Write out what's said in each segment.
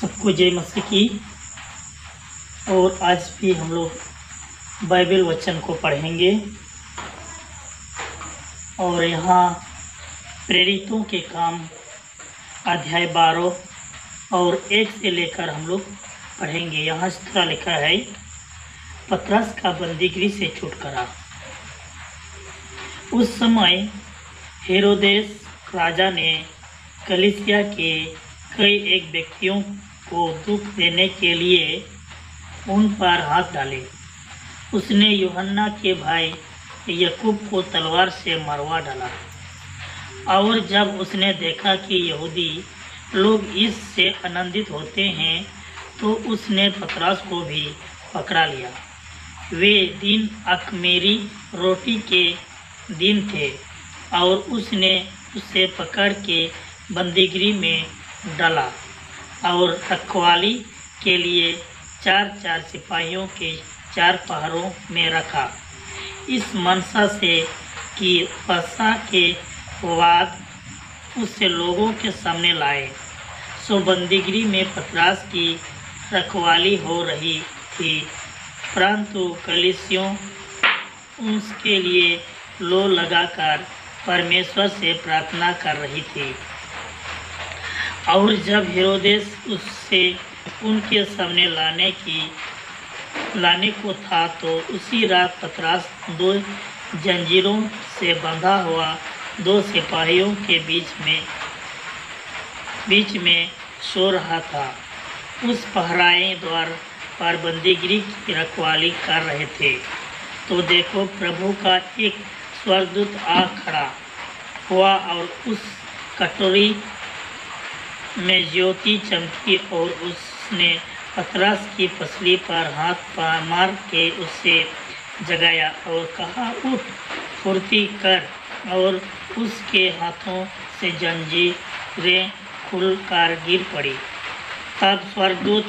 सबको जय मसीह की। और आज भी हम लोग बाइबल वचन को पढ़ेंगे और यहाँ प्रेरितों के काम अध्याय 12 और 1 से लेकर हम लोग पढ़ेंगे। यहाँ इस तरह लिखा है, पतरस का बंदीगिरी से छुटकारा। उस समय हेरोदेस राजा ने कलीसिया के कई एक व्यक्तियों को दुख देने के लिए उन पर हाथ डाले। उसने यूहन्ना के भाई याकूब को तलवार से मरवा डाला। और जब उसने देखा कि यहूदी लोग इससे आनंदित होते हैं तो उसने पतरस को भी पकड़ा लिया। वे दिन अख़मीरी रोटी के दिन थे और उसने उसे पकड़ के बंदीगिरी में डाला और रखवाली के लिए 4 सिपाहियों के 4 पहरों में रखा, इस मनसा से कि फसह के बाद उसे लोगों के सामने लाए। सो बंदीगिरी में पतरस की रखवाली हो रही थी, परंतु कलीसियों उसके लिए लो लगाकर परमेश्वर से प्रार्थना कर रही थी। और जब हेरोदेस उससे उनके सामने लाने को था तो उसी रात पतरस 2 जंजीरों से बंधा हुआ 2 सिपाहियों के बीच में सो रहा था। उस पहराए द्वार पर बंदीगिरी की रखवाली कर रहे थे। तो देखो, प्रभु का एक स्वर्गदूत आ खड़ा हुआ और उस कटोरी में ज्योति चमकी और उसने पतरस की पसली पर हाथ मार के उसे जगाया और कहा, उठ, फुर्ती कर। और उसके हाथों से जंजीरें खुलकर गिर पड़ी। तब स्वर्गदूत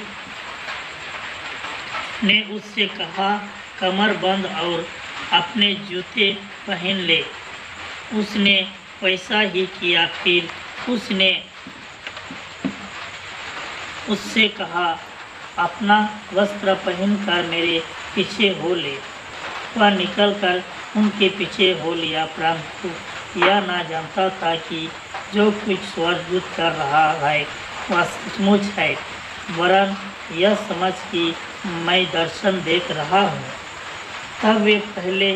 ने उससे कहा, कमर बंद और अपने जूते पहन ले। उसने वैसा ही किया। फिर उसने उससे कहा, अपना वस्त्र पहनकर मेरे पीछे हो ले। वह निकलकर उनके पीछे हो लिया, परंतु यह ना जानता था कि जो कुछ स्वर्गदूत कर रहा है वह सचमुच है, वरन यह समझ कि मैं दर्शन देख रहा हूँ। तब वे पहले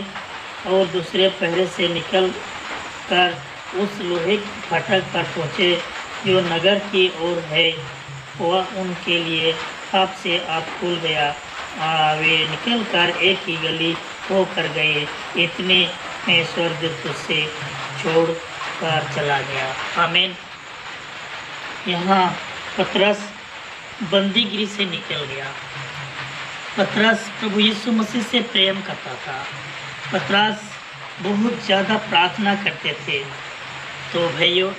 और दूसरे पहरे से निकल कर उस लोहे की फाटक पर पहुँचे जो नगर की ओर है। वह उनके लिए आप से आप खुल गया। वे निकल कर एक ही गली होकर गए। इतने में स्वर्गदूत से छोड़ कर चला गया। आमीन। यहाँ पतरस बंदीगिरी से निकल गया। पतरस प्रभु यीशु मसीह से प्रेम करता था। पतरस बहुत ज़्यादा प्रार्थना करते थे। तो भाइयों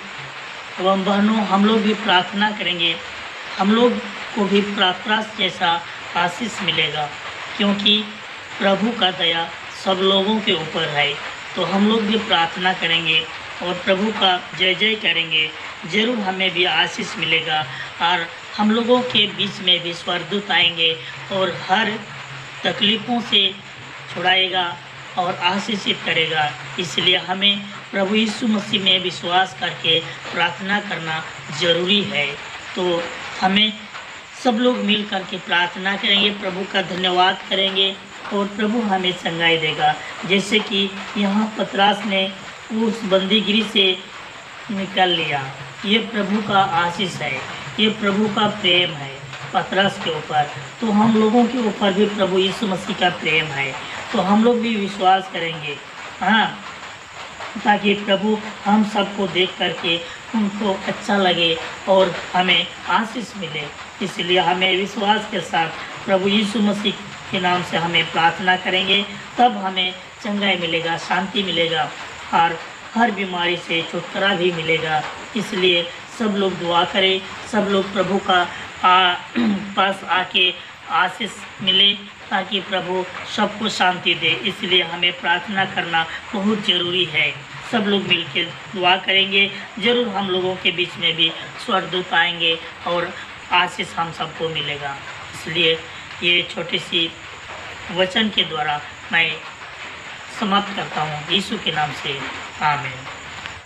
एवं बहनों, हम लोग भी प्रार्थना करेंगे, हम लोग को भी पतरस जैसा आशीष मिलेगा, क्योंकि प्रभु का दया सब लोगों के ऊपर है। तो हम लोग भी प्रार्थना करेंगे और प्रभु का जय जय करेंगे, जरूर हमें भी आशीष मिलेगा। और हम लोगों के बीच में भी स्वर्गदूत आएंगे और हर तकलीफ़ों से छुड़ाएगा और आशीषित करेगा। इसलिए हमें प्रभु यीशु मसीह में विश्वास करके प्रार्थना करना ज़रूरी है। तो हमें सब लोग मिल कर के प्रार्थना करेंगे, प्रभु का धन्यवाद करेंगे और प्रभु हमें चंगाई देगा। जैसे कि यहाँ पतरस ने उस बंदीगिरी से निकल लिया। ये प्रभु का आशीष है, ये प्रभु का प्रेम है पतरस के ऊपर। तो हम लोगों के ऊपर भी प्रभु यीशु मसीह का प्रेम है। तो हम लोग भी विश्वास करेंगे, हाँ, ताकि प्रभु हम सबको देख करके उनको अच्छा लगे और हमें आशीष मिले। इसलिए हमें विश्वास के साथ प्रभु यीशु मसीह के नाम से हमें प्रार्थना करेंगे, तब हमें चंगाई मिलेगा, शांति मिलेगा और हर बीमारी से छुटकारा भी मिलेगा। इसलिए सब लोग दुआ करें, सब लोग प्रभु का पास आके आशीष मिले, ताकि प्रभु सबको शांति दे। इसलिए हमें प्रार्थना करना बहुत ज़रूरी है। सब लोग मिलकर दुआ करेंगे, ज़रूर हम लोगों के बीच में भी स्वर्गदूत आएंगे और आशीष हम सबको मिलेगा। इसलिए ये छोटी सी वचन के द्वारा मैं समाप्त करता हूँ। यीशु के नाम से आमीन।